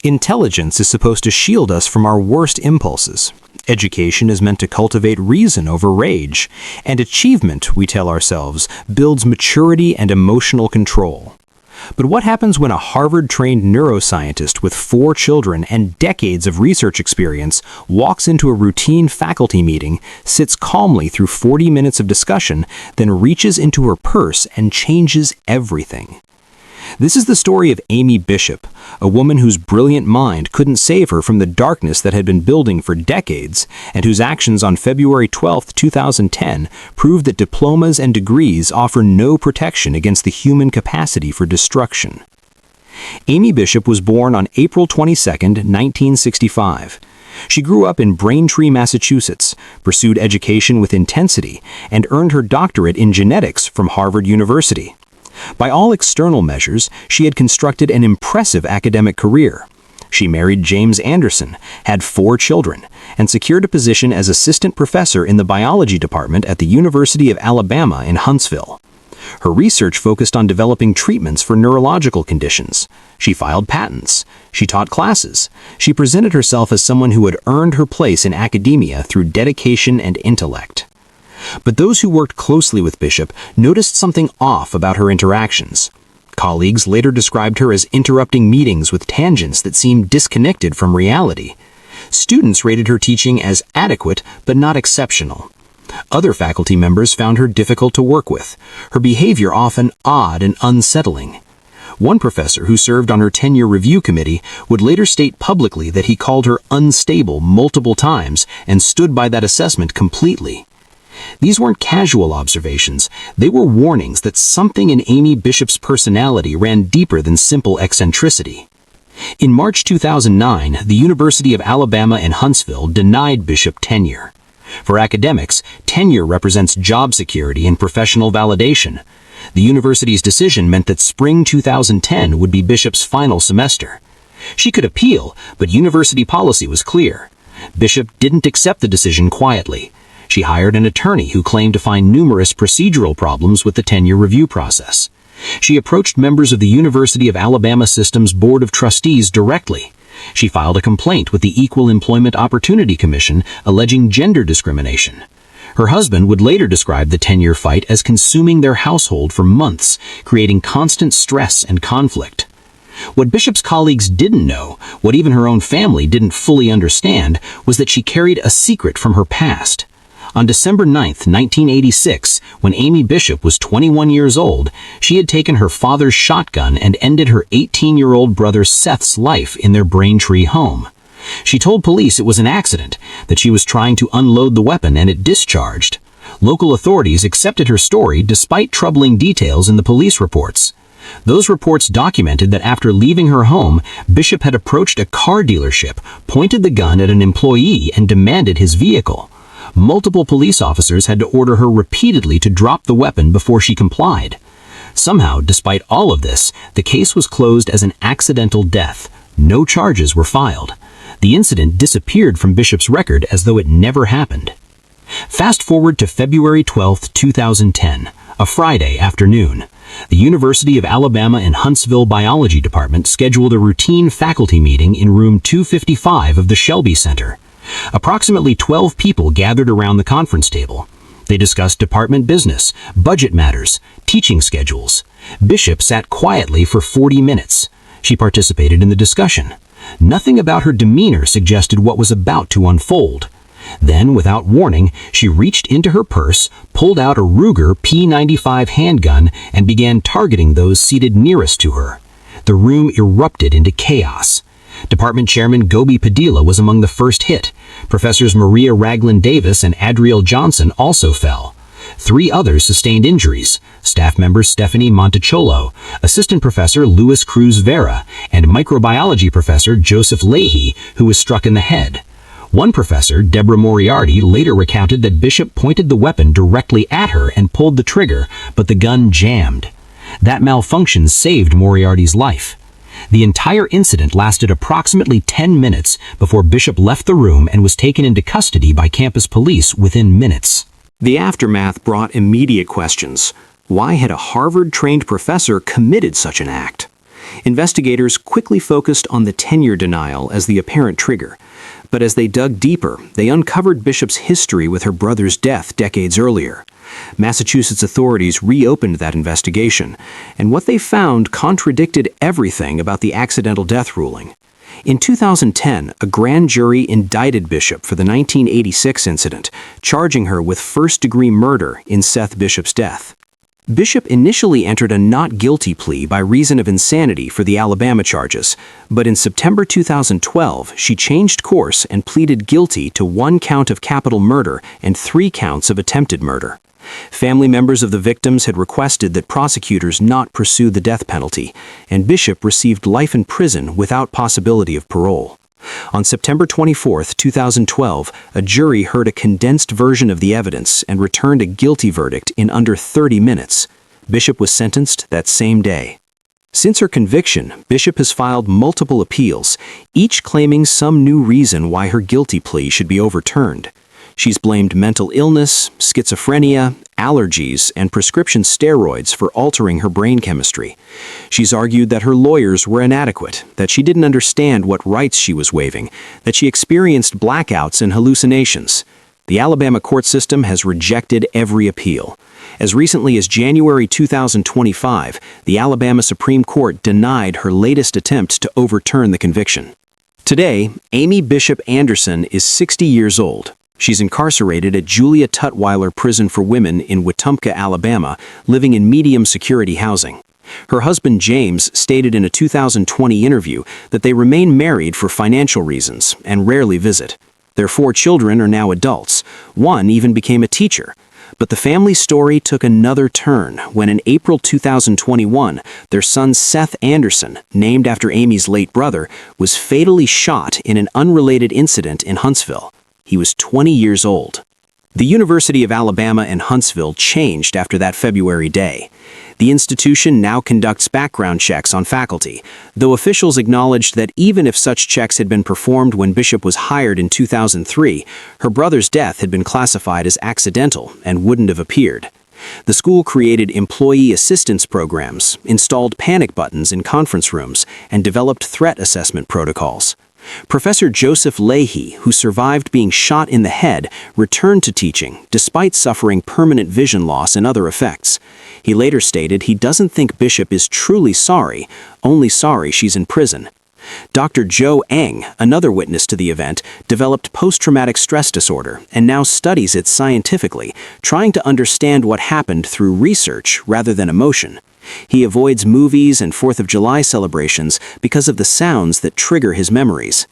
S2: Intelligence is supposed to shield us from our worst impulses. Education is meant to cultivate reason over rage, and achievement, we tell ourselves, builds maturity and emotional control. But what happens when a Harvard-trained neuroscientist with 4 children and decades of research experience walks into a routine faculty meeting, sits calmly through 40 minutes of discussion, then reaches into her purse and changes everything? This is the story of Amy Bishop, a woman whose brilliant mind couldn't save her from the darkness that had been building for decades, and whose actions on February 12, 2010, proved that diplomas and degrees offer no protection against the human capacity for destruction. Amy Bishop was born on April 22, 1965. She grew up in Braintree, Massachusetts, pursued education with intensity, and earned her doctorate in genetics from Harvard University. By all external measures, she had constructed an impressive academic career. She married James Anderson, had 4 children, and secured a position as assistant professor in the biology department at the University of Alabama in Huntsville.
S1: Her research focused on developing treatments for neurological conditions. She filed patents. She taught classes. She presented herself as someone who had earned her place in academia through dedication and intellect. But those who worked closely with Bishop noticed something off about her interactions. Colleagues later described her as interrupting meetings with tangents that seemed disconnected from reality. Students rated her teaching as adequate but not exceptional. Other faculty members found her difficult to work with, her behavior often odd and unsettling. One professor who served on her tenure review committee would later state publicly that he called her unstable multiple times and stood by that assessment completely. These weren't casual observations. They were warnings that something in Amy Bishop's personality ran deeper than simple eccentricity. In March 2009, the University of Alabama in Huntsville denied Bishop tenure. For academics, tenure represents job security and professional validation. The university's decision meant that spring 2010 would be Bishop's final semester. She could appeal, but university policy was clear. Bishop didn't accept the decision quietly. She hired an attorney who claimed to find numerous procedural problems with the tenure review process. She approached members of the University of Alabama System's Board of Trustees directly. She filed a complaint with the Equal Employment Opportunity Commission alleging gender discrimination. Her husband would later describe the tenure fight as consuming their household for months, creating constant stress and conflict. What Bishop's colleagues didn't know, what even her own family didn't fully understand, was that she carried a secret from her past. On December 9, 1986, when Amy Bishop was 21 years old, she had taken her father's shotgun and ended her 18-year-old brother Seth's life in their Braintree home. She told police it was an accident, that she was trying to unload the weapon and it discharged. Local authorities accepted her story despite troubling details in the police reports. Those reports documented that after leaving her home, Bishop had approached a car dealership, pointed the gun at an employee, and demanded his vehicle. Multiple police officers had to order her repeatedly to drop the weapon before she complied. Somehow, despite all of this, the case was closed as an accidental death. No charges were filed. The incident disappeared from Bishop's record as though it never happened. Fast forward to February 12, 2010, a Friday afternoon. The University of Alabama in Huntsville Biology Department scheduled a routine faculty meeting in room 255 of the Shelby Center. Approximately 12 people gathered around the conference table. They discussed department business, budget matters, teaching schedules. Bishop sat quietly for 40 minutes. She participated in the discussion. Nothing about her demeanor suggested what was about to unfold. Then, without warning, she reached into her purse, pulled out a Ruger P95 handgun, and began targeting those seated nearest to her. The room erupted into chaos. Department Chairman Gobi Padilla was among the first hit. Professors Maria Ragland Davis and Adriel Johnson also fell. 3 others sustained injuries: staff member Stephanie Montecholo, assistant professor Luis Cruz Vera, and microbiology professor Joseph Leahy, who was struck in the head. One professor, Deborah Moriarty, later recounted that Bishop pointed the weapon directly at her and pulled the trigger, but the gun jammed. That malfunction saved Moriarty's life. The entire incident lasted approximately 10 minutes before Bishop left the room and was taken into custody by campus police within minutes. The aftermath brought immediate questions. Why had a Harvard-trained professor committed such an act? Investigators quickly focused on the tenure denial as the apparent trigger. But as they dug deeper, they uncovered Bishop's history with her brother's death decades earlier. Massachusetts authorities reopened that investigation, and what they found contradicted everything about the accidental death ruling. In 2010, a grand jury indicted Bishop for the 1986 incident, charging her with first-degree murder in Seth Bishop's death. Bishop initially entered a not guilty plea by reason of insanity for the Alabama charges, but in September 2012, she changed course and pleaded guilty to 1 count of capital murder and 3 counts of attempted murder. Family members of the victims had requested that prosecutors not pursue the death penalty, and Bishop received life in prison without possibility of parole. On September 24, 2012, a jury heard a condensed version of the evidence and returned a guilty verdict in under 30 minutes. Bishop was sentenced that same day. Since her conviction, Bishop has filed multiple appeals, each claiming some new reason why her guilty plea should be overturned. She's blamed mental illness, schizophrenia, allergies, and prescription steroids for altering her brain chemistry. She's argued that her lawyers were inadequate, that she didn't understand what rights she was waiving, that she experienced blackouts and hallucinations. The Alabama court system has rejected every appeal. As recently as January 2025, the Alabama Supreme Court denied her latest attempt to overturn the conviction. Today, Amy Bishop Anderson is 60 years old. She's incarcerated at Julia Tutwiler Prison for Women in Wetumpka, Alabama, living in medium security housing. Her husband James stated in a 2020 interview that they remain married for financial reasons and rarely visit. Their 4 children are now adults. One even became a teacher. But the family story took another turn when in April 2021, their son Seth Anderson, named after Amy's late brother, was fatally shot in an unrelated incident in Huntsville. He was 20 years old. The University of Alabama in Huntsville changed after that February day. The institution now conducts background checks on faculty, though officials acknowledged that even if such checks had been performed when Bishop was hired in 2003, her brother's death had been classified as accidental and wouldn't have appeared. The school created employee assistance programs, installed panic buttons in conference rooms, and developed threat assessment protocols. Professor Joseph Leahy, who survived being shot in the head, returned to teaching despite suffering permanent vision loss and other effects. He later stated he doesn't think Bishop is truly sorry, only sorry she's in prison. Dr. Joe Eng, another witness to the event, developed post-traumatic stress disorder and now studies it scientifically, trying to understand what happened through research rather than emotion. He avoids movies and 4th of July celebrations because of the sounds that trigger his memories.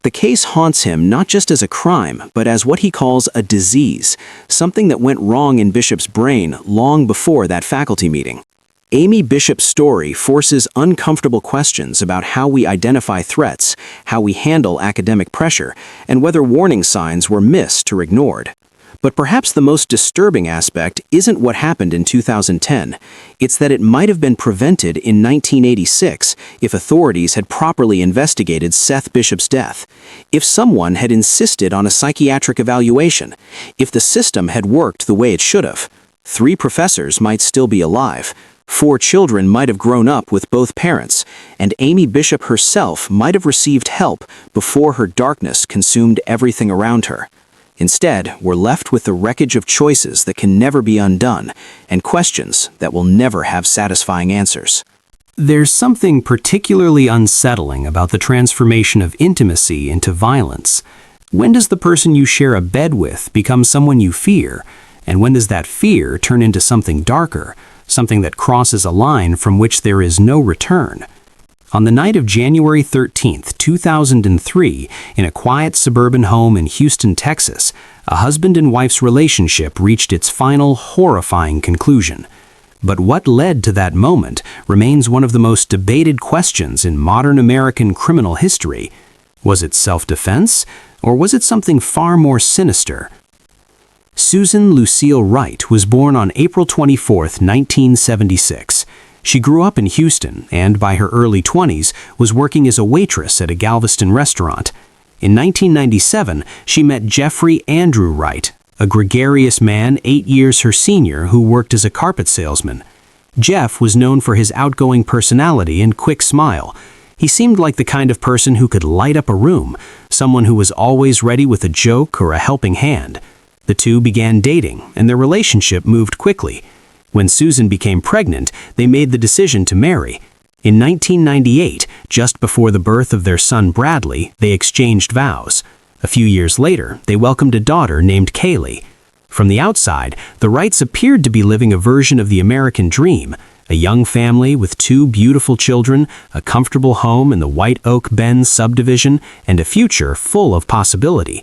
S1: The case haunts him not just as a crime, but as what he calls a disease, something that went wrong in Bishop's brain long before that faculty meeting. Amy Bishop's story forces uncomfortable questions about how we identify threats, how we handle academic pressure, and whether warning signs were missed or ignored. But perhaps the most disturbing aspect isn't what happened in 2010. It's that it might have been prevented in 1986 if authorities had properly investigated Seth Bishop's death, if someone had insisted on a psychiatric evaluation, if the system had worked the way it should have. 3 professors might still be alive. 4 children might have grown up with both parents, and Amy Bishop herself might have received help before her darkness consumed everything around her. Instead, we're left with the wreckage of choices that can never be undone, and questions that will never have satisfying answers. There's something particularly unsettling about the transformation of intimacy into violence. When does the person you share a bed with become someone you fear? And when does that fear turn into something darker, something that crosses a line from which there is no return? On the night of January 13, 2003, in a quiet suburban home in Houston, Texas, a husband and wife's relationship reached its final horrifying conclusion. But what led to that moment remains one of the most debated questions in modern American criminal history. Was it self-defense, or was it something far more sinister? Susan Lucille Wright was born on April 24, 1976. She grew up in Houston and, by her early 20s, was working as a waitress at a Galveston restaurant. In 1997, she met Jeffrey Andrew Wright, a gregarious man 8 years her senior who worked as a carpet salesman. Jeff was known for his outgoing personality and quick smile. He seemed like the kind of person who could light up a room, someone who was always ready with a joke or a helping hand. The two began dating, and their relationship moved quickly. When Susan became pregnant, they made the decision to marry. In 1998, just before the birth of their son Bradley, they exchanged vows. A few years later, they welcomed a daughter named Kaylee. From the outside, the Wrights appeared to be living a version of the American dream, a young family with 2 beautiful children, a comfortable home in the White Oak Bend subdivision, and a future full of possibility.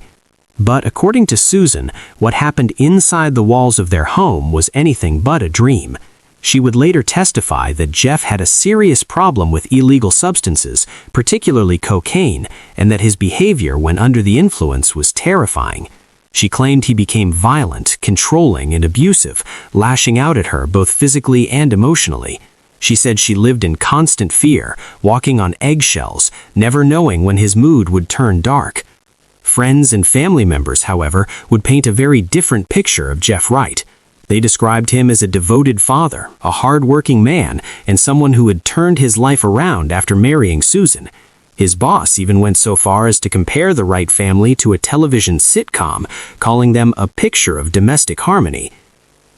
S1: But according to Susan, what happened inside the walls of their home was anything but a dream. She would later testify that Jeff had a serious problem with illegal substances, particularly cocaine, and that his behavior when under the influence was terrifying. She claimed he became violent, controlling, and abusive, lashing out at her both physically and emotionally. She said she lived in constant fear, walking on eggshells, never knowing when his mood would turn dark. Friends and family members, however, would paint a very different picture of Jeff Wright. They described him as a devoted father, a hard-working man, and someone who had turned his life around after marrying Susan. His boss even went so far as to compare the Wright family to a television sitcom, calling them a picture of domestic harmony.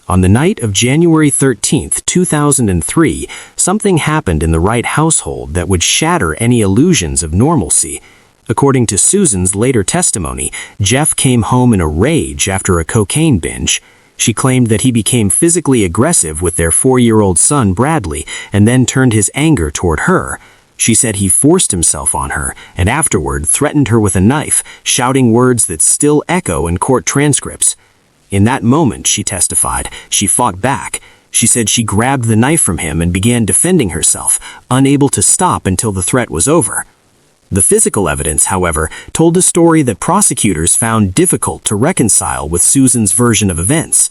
S1: On the night of January 13, 2003, something happened in the Wright household that would shatter any illusions of normalcy. According to Susan's later testimony, Jeff came home in a rage after a cocaine binge. She claimed that he became physically aggressive with their 4-year-old son, Bradley, and then turned his anger toward her. She said he forced himself on her, and afterward threatened her with a knife, shouting words that still echo in court transcripts. In that moment, she testified, she fought back. She said she grabbed the knife from him and began defending herself, unable to stop until the threat was over. The physical evidence, however, told a story that prosecutors found difficult to reconcile with Susan's version of events.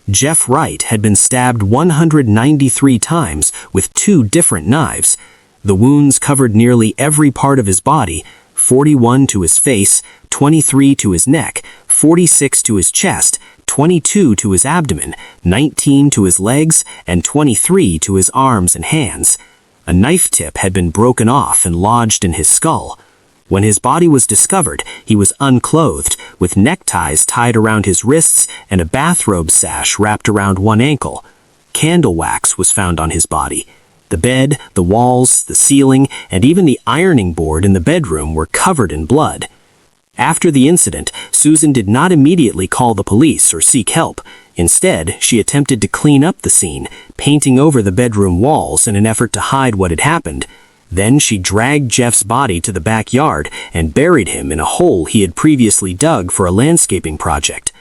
S1: Jeff Wright had been stabbed 193 times with 2 different knives. The wounds covered nearly every part of his body, 41 to his face, 23 to his neck, 46 to his chest, 22 to his abdomen, 19 to his legs, and 23 to his arms and hands. A knife tip had been broken off and lodged in his skull. When his body was discovered, he was unclothed, with neckties tied around his wrists and a bathrobe sash wrapped around one ankle. Candle wax was found on his body. The bed, the walls, the ceiling, and even the ironing board in the bedroom were covered in blood. After the incident, Susan did not immediately call the police or seek help. Instead, she attempted to clean up the scene, painting over the bedroom walls in an effort to hide what had happened. Then she dragged Jeff's body to the backyard and buried him in a hole he had previously dug for a landscaping project.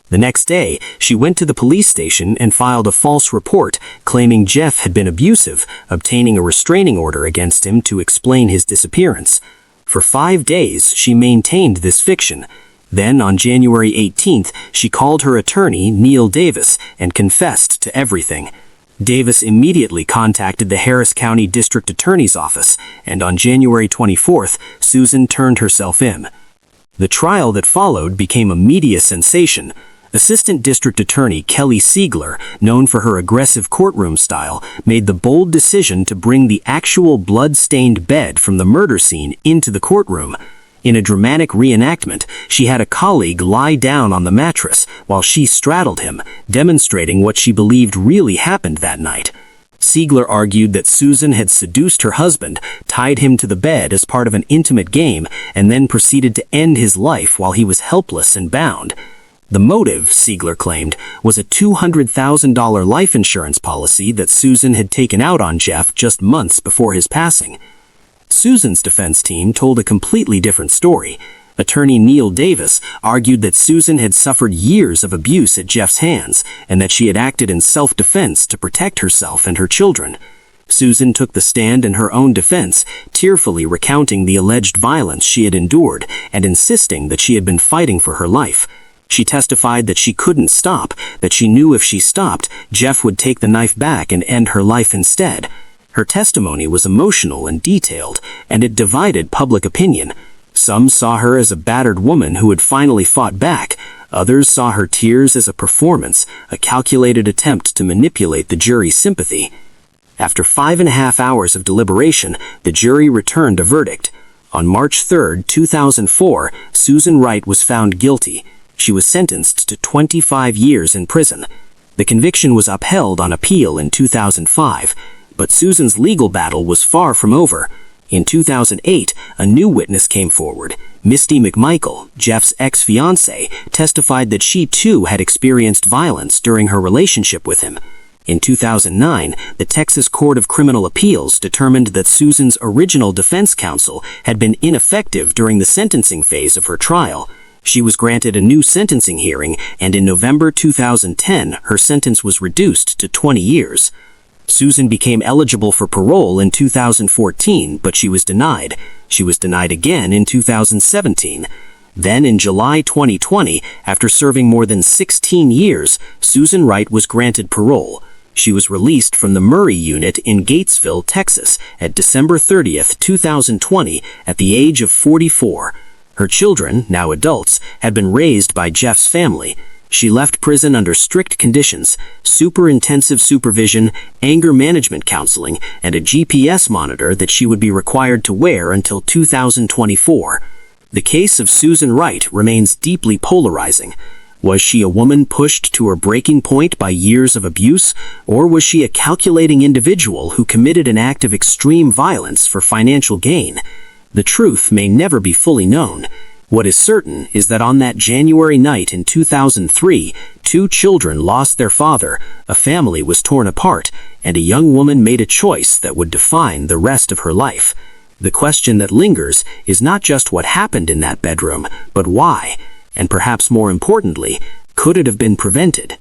S1: The next day, she went to the police station and filed a false report claiming Jeff had been abusive, obtaining a restraining order against him to explain his disappearance. For 5 days, she maintained this fiction. Then, on January 18th, she called her attorney, Neil Davis, and confessed to everything. Davis immediately contacted the Harris County District Attorney's Office, and on January 24th, Susan turned herself in. The trial that followed became a media sensation. Assistant District Attorney Kelly Siegler, known for her aggressive courtroom style, made the bold decision to bring the actual blood-stained bed from the murder scene into the courtroom. In a dramatic reenactment, she had a colleague lie down on the mattress while she straddled him, demonstrating what she believed really happened that night. Siegler argued that Susan had seduced her husband, tied him to the bed as part of an intimate game, and then proceeded to end his life while he was helpless and bound. The motive, Siegler claimed, was a $200,000 life insurance policy that Susan had taken out on Jeff just months before his passing. Susan's defense team told a completely different story. Attorney Neil Davis argued that Susan had suffered years of abuse at Jeff's hands and that she had acted in self-defense to protect herself and her children. Susan took the stand in her own defense, tearfully recounting the alleged violence she had endured and insisting that she had been fighting for her life. She testified that she couldn't stop, that she knew if she stopped, Jeff would take the knife back and end her life instead. Her testimony was emotional and detailed, and it divided public opinion. Some saw her as a battered woman who had finally fought back. Others saw her tears as a performance, a calculated attempt to manipulate the jury's sympathy. After 5.5 hours of deliberation, the jury returned a verdict. On March 3, 2004, Susan Wright was found guilty. She was sentenced to 25 years in prison. The conviction was upheld on appeal in 2005. But Susan's legal battle was far from over. In 2008, a new witness came forward. Misty McMichael, Jeff's ex-fiancée, testified that she too had experienced violence during her relationship with him. In 2009, the Texas Court of Criminal Appeals determined that Susan's original defense counsel had been ineffective during the sentencing phase of her trial. She was granted a new sentencing hearing, and in November 2010, her sentence was reduced to 20 years. Susan became eligible for parole in 2014, but she was denied. She was denied again in 2017. Then in July 2020, after serving more than 16 years, Susan Wright was granted parole. She was released from the Murray Unit in Gatesville, Texas, at December 30, 2020, at the age of 44. Her children, now adults, had been raised by Jeff's family. She left prison under strict conditions, super intensive supervision, anger management counseling, and a GPS monitor that she would be required to wear until 2024. The case of Susan Wright remains deeply polarizing. Was she a woman pushed to her breaking point by years of abuse, or was she a calculating individual who committed an act of extreme violence for financial gain? The truth may never be fully known. What is certain is that on that January night in 2003, 2 children lost their father, a family was torn apart, and a young woman made a choice that would define the rest of her life. The question that lingers is not just what happened in that bedroom, but why, and perhaps more importantly, could it have been prevented?